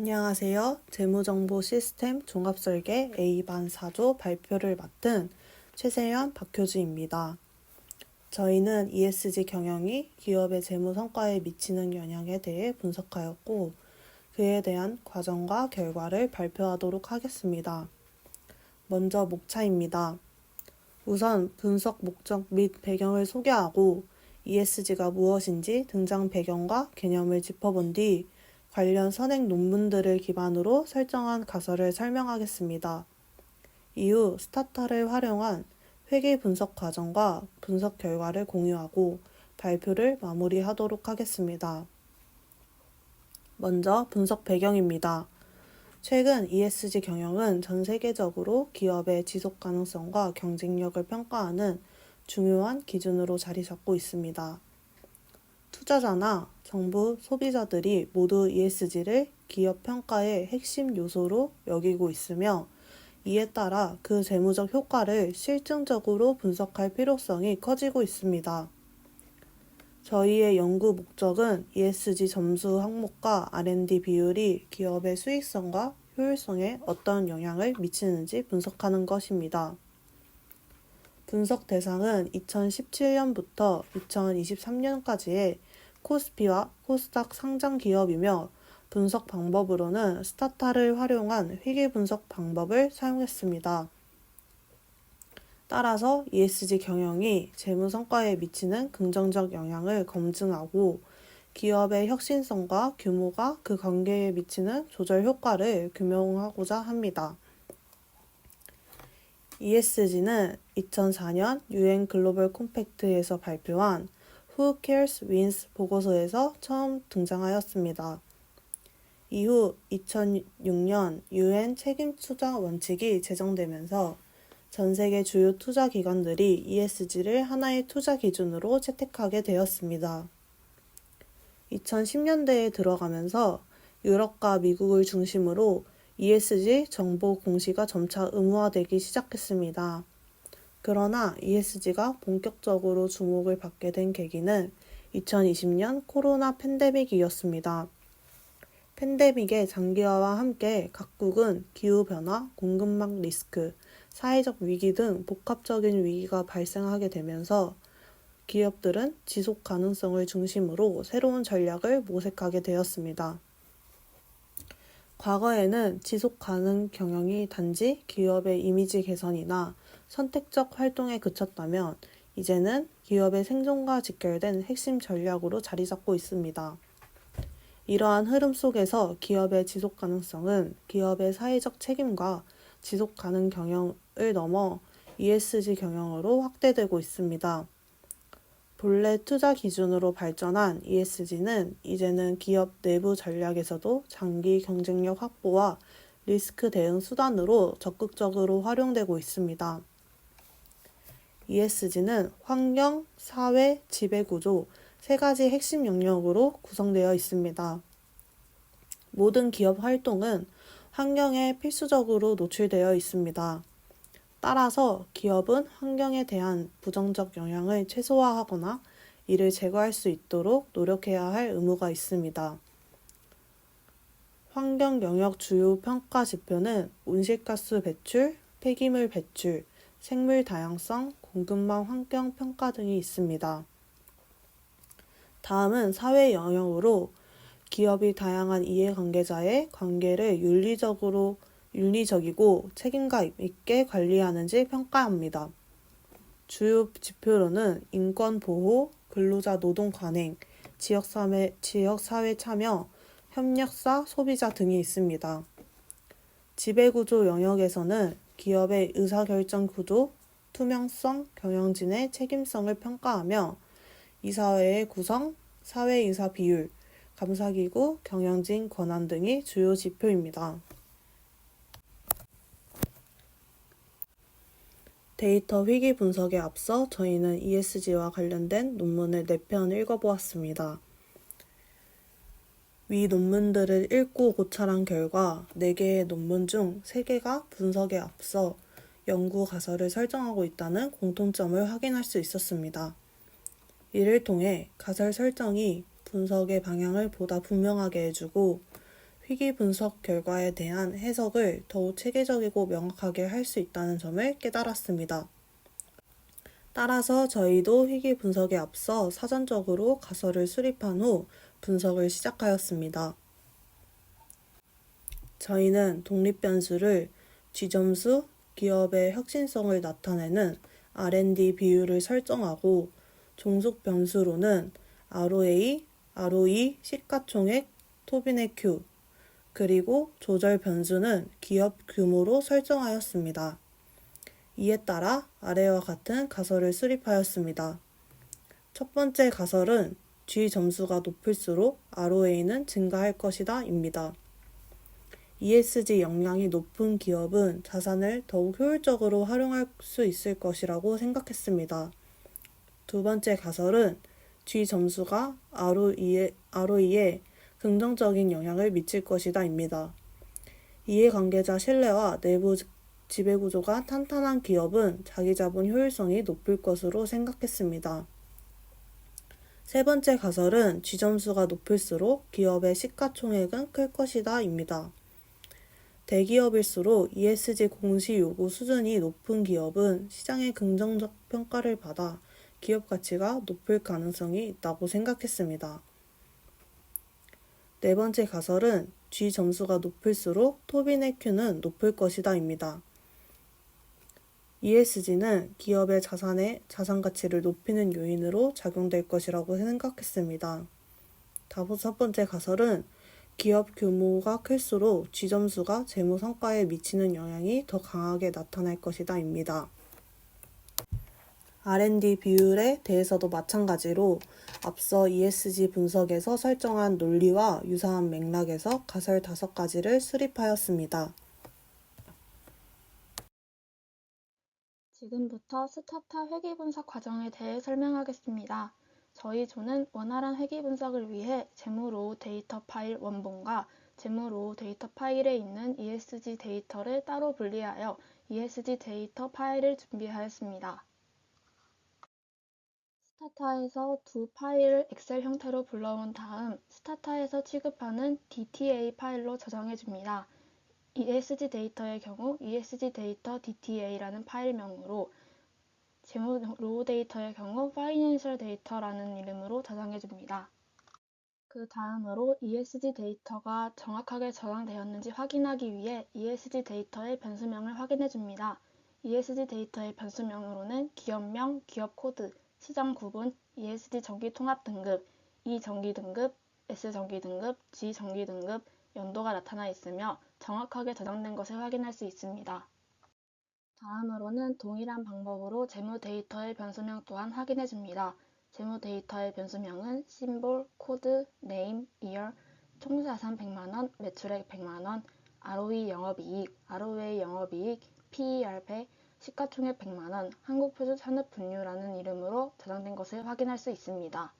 안녕하세요. 재무정보 시스템 종합설계 A반 4조 발표를 맡은 최세현 박효주입니다. 저희는 ESG 경영이 기업의 재무 성과에 미치는 영향에 대해 분석하였고, 그에 대한 과정과 결과를 발표하도록 하겠습니다. 먼저 목차입니다. 우선 분석 목적 및 배경을 소개하고 ESG가 무엇인지 등장 배경과 개념을 짚어본 뒤 관련 선행 논문들을 기반으로 설정한 가설을 설명하겠습니다. 이후 스타타를 활용한 회계 분석 과정과 분석 결과를 공유하고 발표를 마무리하도록 하겠습니다. 먼저 분석 배경입니다. 최근 ESG 경영은 전 세계적으로 기업의 지속 가능성과 경쟁력을 평가하는 중요한 기준으로 자리 잡고 있습니다. 투자자나 정부, 소비자들이 모두 ESG를 기업 평가의 핵심 요소로 여기고 있으며, 이에 따라 그 재무적 효과를 실증적으로 분석할 필요성이 커지고 있습니다. 저희의 연구 목적은 ESG 점수 항목과 R&D 비율이 기업의 수익성과 효율성에 어떤 영향을 미치는지 분석하는 것입니다. 분석 대상은 2017년부터 2023년까지의 코스피와 코스닥 상장 기업이며, 분석 방법으로는 스타타를 활용한 회계 분석 방법을 사용했습니다. 따라서 ESG 경영이 재무 성과에 미치는 긍정적 영향을 검증하고 기업의 혁신성과 규모가 그 관계에 미치는 조절 효과를 규명하고자 합니다. ESG는 2004년 UN 글로벌 콤팩트에서 발표한 Who Cares Wins 보고서에서 처음 등장하였습니다. 이후 2006년 UN 책임 투자 원칙이 제정되면서 전 세계 주요 투자 기관들이 ESG를 하나의 투자 기준으로 채택하게 되었습니다. 2010년대에 들어가면서 유럽과 미국을 중심으로 ESG 정보 공시가 점차 의무화되기 시작했습니다. 그러나 ESG가 본격적으로 주목을 받게 된 계기는 2020년 코로나 팬데믹이었습니다. 팬데믹의 장기화와 함께 각국은 기후변화, 공급망 리스크, 사회적 위기 등 복합적인 위기가 발생하게 되면서 기업들은 지속 가능성을 중심으로 새로운 전략을 모색하게 되었습니다. 과거에는 지속 가능 경영이 단지 기업의 이미지 개선이나 선택적 활동에 그쳤다면, 이제는 기업의 생존과 직결된 핵심 전략으로 자리 잡고 있습니다. 이러한 흐름 속에서 기업의 지속 가능성은 기업의 사회적 책임과 지속 가능 경영을 넘어 ESG 경영으로 확대되고 있습니다. 본래 투자 기준으로 발전한 ESG는 이제는 기업 내부 전략에서도 장기 경쟁력 확보와 리스크 대응 수단으로 적극적으로 활용되고 있습니다. ESG는 환경, 사회, 지배구조 세 가지 핵심 영역으로 구성되어 있습니다. 모든 기업 활동은 환경에 필수적으로 노출되어 있습니다. 따라서 기업은 환경에 대한 부정적 영향을 최소화하거나 이를 제거할 수 있도록 노력해야 할 의무가 있습니다. 환경 영역 주요 평가 지표는 온실가스 배출, 폐기물 배출, 생물 다양성, 공급망 환경 평가 등이 있습니다. 다음은 사회 영역으로 기업이 다양한 이해관계자의 관계를 윤리적이고 책임감 있게 관리하는지 평가합니다. 주요 지표로는 인권 보호, 근로자 노동 관행, 지역사회 참여, 협력사, 소비자 등이 있습니다. 지배구조 영역에서는 기업의 의사결정 구조, 투명성, 경영진의 책임성을 평가하며 이사회의 구성, 사회이사 비율, 감사기구, 경영진 권한 등이 주요 지표입니다. 데이터 위기 분석에 앞서 저희는 ESG와 관련된 논문을 4편 읽어보았습니다. 위 논문들을 읽고 고찰한 결과 4개의 논문 중 3개가 분석에 앞서 연구 가설을 설정하고 있다는 공통점을 확인할 수 있었습니다. 이를 통해 가설 설정이 분석의 방향을 보다 분명하게 해주고 희귀 분석 결과에 대한 해석을 더욱 체계적이고 명확하게 할 수 있다는 점을 깨달았습니다. 따라서 저희도 희귀 분석에 앞서 사전적으로 가설을 수립한 후 분석을 시작하였습니다. 저희는 독립변수를 G점수, 기업의 혁신성을 나타내는 R&D 비율을 설정하고 종속변수로는 ROA, ROE, 시가총액, 토빈의 Q, 그리고 조절 변수는 기업 규모로 설정하였습니다. 이에 따라 아래와 같은 가설을 수립하였습니다. 첫 번째 가설은 G 점수가 높을수록 ROA는 증가할 것이다 입니다. ESG 역량이 높은 기업은 자산을 더욱 효율적으로 활용할 수 있을 것이라고 생각했습니다. 두 번째 가설은 G 점수가 ROE에 긍정적인 영향을 미칠 것이다 입니다. 이해관계자 신뢰와 내부 지배구조가 탄탄한 기업은 자기자본 효율성이 높을 것으로 생각했습니다. 세 번째 가설은 G점수가 높을수록 기업의 시가총액은 클 것이다 입니다. 대기업일수록 ESG 공시 요구 수준이 높은 기업은 시장의 긍정적 평가를 받아 기업 가치가 높을 가능성이 있다고 생각했습니다. 네 번째 가설은 G 점수가 높을수록 토빈의 Q는 높을 것이다 입니다. ESG는 기업의 자산 가치를 높이는 요인으로 작용될 것이라고 생각했습니다. 다섯 번째 가설은 기업 규모가 클수록 G 점수가 재무 성과에 미치는 영향이 더 강하게 나타날 것이다 입니다. R&D 비율에 대해서도 마찬가지로 앞서 ESG 분석에서 설정한 논리와 유사한 맥락에서 가설 5가지를 수립하였습니다. 지금부터 스타타 회귀 분석 과정에 대해 설명하겠습니다. 저희 조는 원활한 회귀 분석을 위해 재무로우 데이터 파일 원본과 재무로우 데이터 파일에 있는 ESG 데이터를 따로 분리하여 ESG 데이터 파일을 준비하였습니다. 스타타에서 두 파일을 엑셀 형태로 불러온 다음 스타타에서 취급하는 DTA 파일로 저장해 줍니다. ESG 데이터의 경우 ESG 데이터 DTA라는 파일명으로, 재무 로우 데이터의 경우 Financial Data라는 이름으로 저장해 줍니다. 그 다음으로 ESG 데이터가 정확하게 저장되었는지 확인하기 위해 ESG 데이터의 변수명을 확인해 줍니다. ESG 데이터의 변수명으로는 기업명, 기업 코드, 시장 구분, ESG 정기 통합 등급, E 정기 등급, S 정기 등급, G 정기 등급, 연도가 나타나 있으며 정확하게 저장된 것을 확인할 수 있습니다. 다음으로는 동일한 방법으로 재무 데이터의 변수명 또한 확인해 줍니다. 재무 데이터의 변수명은 심볼, 코드, 네임, 이어, 총자산 100만원, 매출액 100만원, ROE 영업이익, ROA 영업이익, PER 100, 시가총액 100만원, 한국표준 산업분류라는 이름으로 저장된 것을 확인할 수 있습니다.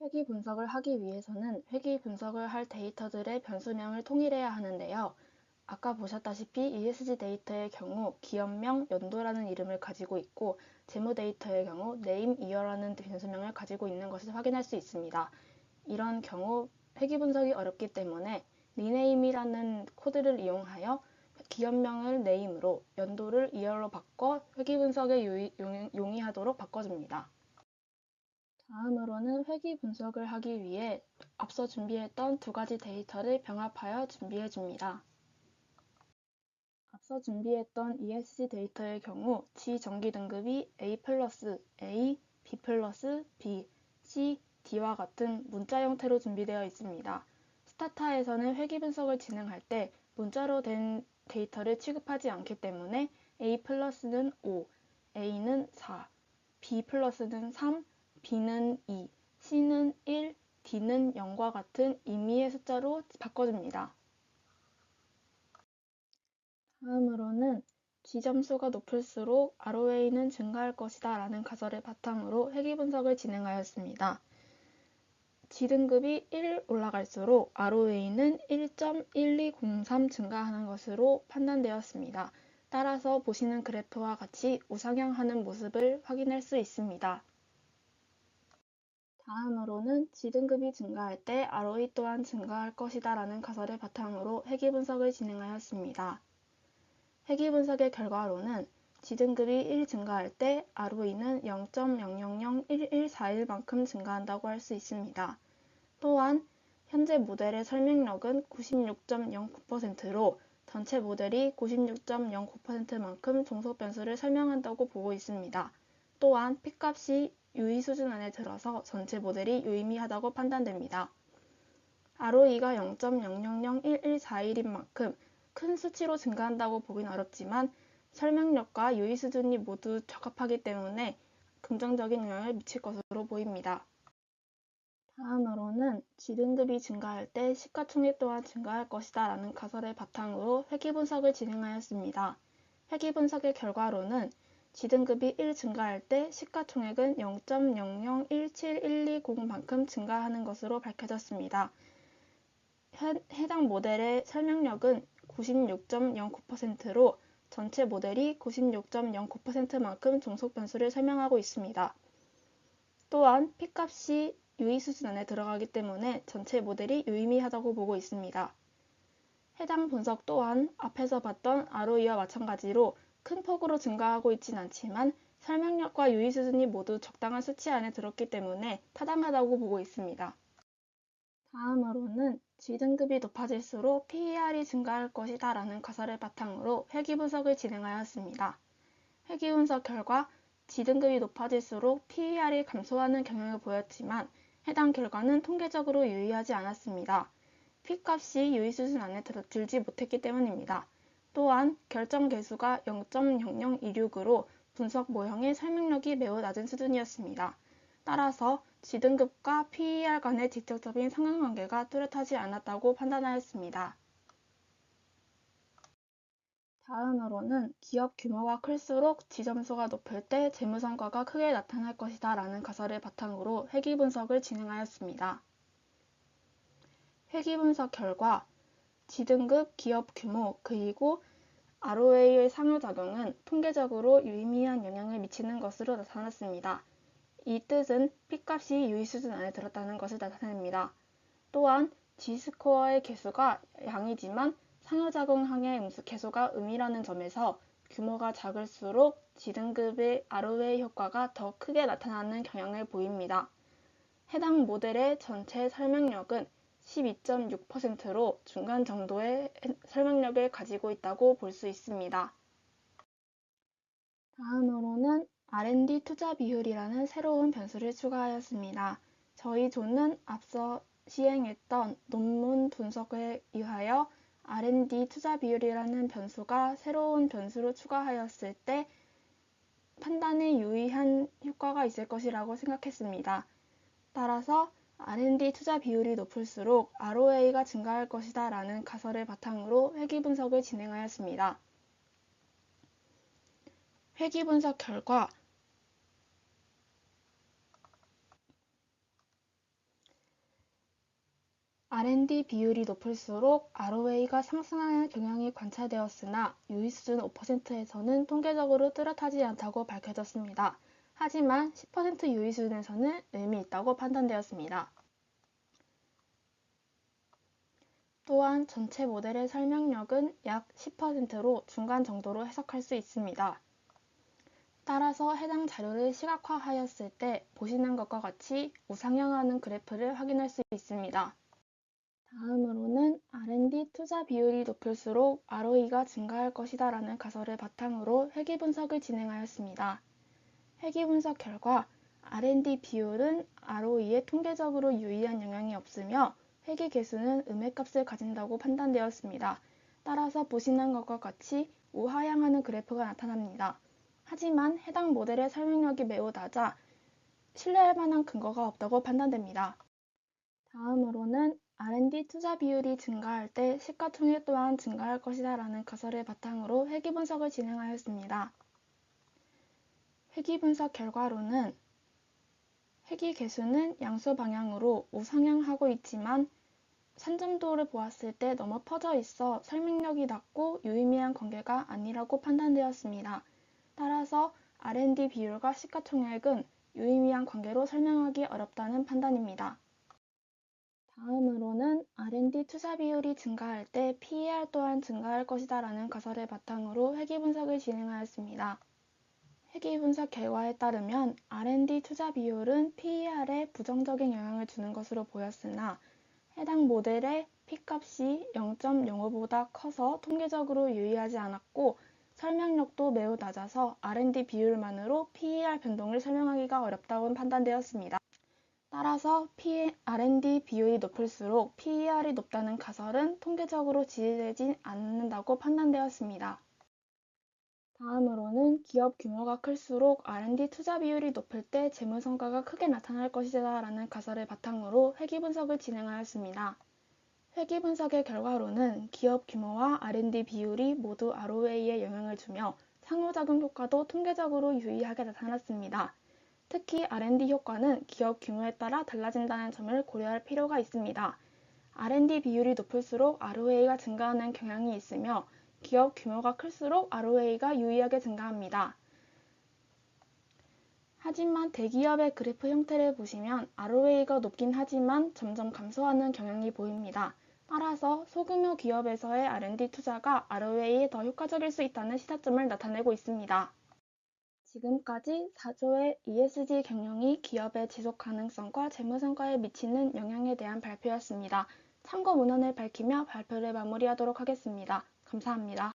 회귀 분석을 하기 위해서는 회귀 분석을 할 데이터들의 변수명을 통일해야 하는데요. 아까 보셨다시피 ESG 데이터의 경우 기업명, 연도라는 이름을 가지고 있고 재무 데이터의 경우 name, year라는 변수명을 가지고 있는 것을 확인할 수 있습니다. 이런 경우 회귀 분석이 어렵기 때문에 rename이라는 코드를 이용하여 기업명을 name으로, 연도를 year로 바꿔 회귀 분석에 용이하도록 바꿔줍니다. 다음으로는 회귀 분석을 하기 위해 앞서 준비했던 두 가지 데이터를 병합하여 준비해줍니다. 앞서 준비했던 ESG 데이터의 경우 G 정기 등급이 A 플러스 A, B 플러스 B, C, D와 같은 문자 형태로 준비되어 있습니다. 스타타에서는 회귀 분석을 진행할 때 문자로 된 데이터를 취급하지 않기 때문에 A 플러스는 5, A는 4, B 플러스는 3, B는 2, C는 1, D는 0과 같은 임의의 숫자로 바꿔줍니다. 다음으로는 G 점수가 높을수록 ROA는 증가할 것이다 라는 가설을 바탕으로 회귀 분석을 진행하였습니다. G등급이 1 올라갈수록 ROA는 1.1203 증가하는 것으로 판단되었습니다. 따라서 보시는 그래프와 같이 우상향하는 모습을 확인할 수 있습니다. 다음으로는 지등급이 증가할 때 ROE 또한 증가할 것이다 라는 가설을 바탕으로 회귀 분석을 진행하였습니다. 회귀 분석의 결과로는 지등급이 1 증가할 때 ROE는 0.0001141만큼 증가한다고 할 수 있습니다. 또한 현재 모델의 설명력은 96.09%로 전체 모델이 96.09%만큼 종속 변수를 설명한다고 보고 있습니다. 또한 P값이 유의 수준 안에 들어서 전체 모델이 유의미하다고 판단됩니다. ROE가 0.0001141인 만큼 큰 수치로 증가한다고 보긴 어렵지만 설명력과 유의 수준이 모두 적합하기 때문에 긍정적인 영향을 미칠 것으로 보입니다. 다음으로는 지등급이 증가할 때 시가총액 또한 증가할 것이다 라는 가설을 바탕으로 회귀 분석을 진행하였습니다. 회귀 분석의 결과로는 지등급이 1 증가할 때 시가총액은 0.0017120만큼 증가하는 것으로 밝혀졌습니다. 해당 모델의 설명력은 96.09%로 전체 모델이 96.09%만큼 종속 변수를 설명하고 있습니다. 또한 P값이 유의 수준 안에 들어가기 때문에 전체 모델이 유의미하다고 보고 있습니다. 해당 분석 또한 앞에서 봤던 ROE와 마찬가지로 큰 폭으로 증가하고 있진 않지만 설명력과 유의 수준이 모두 적당한 수치 안에 들었기 때문에 타당하다고 보고 있습니다. 다음으로는 지등급이 높아질수록 PER이 증가할 것이다 라는 가설을 바탕으로 회귀 분석을 진행하였습니다. 회귀 분석 결과 지등급이 높아질수록 PER이 감소하는 경향을 보였지만 해당 결과는 통계적으로 유의하지 않았습니다. P값이 유의 수준 안에 들지 못했기 때문입니다. 또한 결정 계수가 0.0026으로 분석 모형의 설명력이 매우 낮은 수준이었습니다. 따라서 지등급과 PER 간의 직접적인 상관관계가 뚜렷하지 않았다고 판단하였습니다. 다음으로는 기업 규모가 클수록 지점수가 높을 때 재무성과가 크게 나타날 것이다 라는 가설을 바탕으로 회귀 분석을 진행하였습니다. 회귀 분석 결과 지등급 기업 규모 그리고 ROA의 상호작용은 통계적으로 유의미한 영향을 미치는 것으로 나타났습니다. 이 뜻은 P값이 유의 수준 안에 들었다는 것을 나타냅니다. 또한 G스코어의 개수가 양이지만 상호작용항의 개수가 음이라는 점에서 규모가 작을수록 지등급의 ROA 효과가 더 크게 나타나는 경향을 보입니다. 해당 모델의 전체 설명력은 12.6%로 중간 정도의 설명력을 가지고 있다고 볼 수 있습니다. 다음으로는 R&D 투자 비율이라는 새로운 변수를 추가하였습니다. 저희 조는 앞서 시행했던 논문 분석에 의하여 R&D 투자 비율이라는 변수가 새로운 변수로 추가하였을 때 판단에 유의한 효과가 있을 것이라고 생각했습니다. 따라서 R&D 투자 비율이 높을수록 ROA가 증가할 것이다 라는 가설을 바탕으로 회귀 분석을 진행하였습니다. 회귀 분석 결과 R&D 비율이 높을수록 ROA가 상승하는 경향이 관찰되었으나 유의 수준 5%에서는 통계적으로 뚜렷하지 않다고 밝혀졌습니다. 하지만 10% 유의 수준에서는 의미 있다고 판단되었습니다. 또한 전체 모델의 설명력은 약 10%로 중간 정도로 해석할 수 있습니다. 따라서 해당 자료를 시각화하였을 때 보시는 것과 같이 우상향하는 그래프를 확인할 수 있습니다. 다음으로는 R&D 투자 비율이 높을수록 ROE가 증가할 것이다 라는 가설을 바탕으로 회귀 분석을 진행하였습니다. 회귀 분석 결과 R&D 비율은 ROE에 통계적으로 유의한 영향이 없으며 회귀 개수는 음의 값을 가진다고 판단되었습니다. 따라서 보시는 것과 같이 우하향하는 그래프가 나타납니다. 하지만 해당 모델의 설명력이 매우 낮아 신뢰할 만한 근거가 없다고 판단됩니다. 다음으로는 R&D 투자 비율이 증가할 때 시가총액 또한 증가할 것이다 라는 가설을 바탕으로 회귀 분석을 진행하였습니다. 회귀 분석 결과로는 회귀 개수는 양수 방향으로 우상향하고 있지만 산점도를 보았을 때 너무 퍼져 있어 설명력이 낮고 유의미한 관계가 아니라고 판단되었습니다. 따라서 R&D 비율과 시가총액은 유의미한 관계로 설명하기 어렵다는 판단입니다. 다음으로는 R&D 투자 비율이 증가할 때 PER 또한 증가할 것이다 라는 가설을 바탕으로 회귀 분석을 진행하였습니다. 회귀 분석 결과에 따르면 R&D 투자 비율은 PER에 부정적인 영향을 주는 것으로 보였으나 해당 모델의 P값이 0.05보다 커서 통계적으로 유의하지 않았고 설명력도 매우 낮아서 R&D 비율만으로 PER 변동을 설명하기가 어렵다고 판단되었습니다. 따라서 R&D 비율이 높을수록 PER이 높다는 가설은 통계적으로 지지되지 않는다고 판단되었습니다. 다음으로는 기업 규모가 클수록 R&D 투자 비율이 높을 때 재무 성과가 크게 나타날 것이다 라는 가설을 바탕으로 회귀 분석을 진행하였습니다. 회귀 분석의 결과로는 기업 규모와 R&D 비율이 모두 ROA에 영향을 주며 상호작용 효과도 통계적으로 유의하게 나타났습니다. 특히 R&D 효과는 기업 규모에 따라 달라진다는 점을 고려할 필요가 있습니다. R&D 비율이 높을수록 ROA가 증가하는 경향이 있으며 기업 규모가 클수록 ROA가 유의하게 증가합니다. 하지만 대기업의 그래프 형태를 보시면 ROA가 높긴 하지만 점점 감소하는 경향이 보입니다. 따라서 소규모 기업에서의 R&D 투자가 ROA에 더 효과적일 수 있다는 시사점을 나타내고 있습니다. 지금까지 4조의 ESG 경영이 기업의 지속 가능성과 재무 성과에 미치는 영향에 대한 발표였습니다. 참고 문헌을 밝히며 발표를 마무리하도록 하겠습니다. 감사합니다.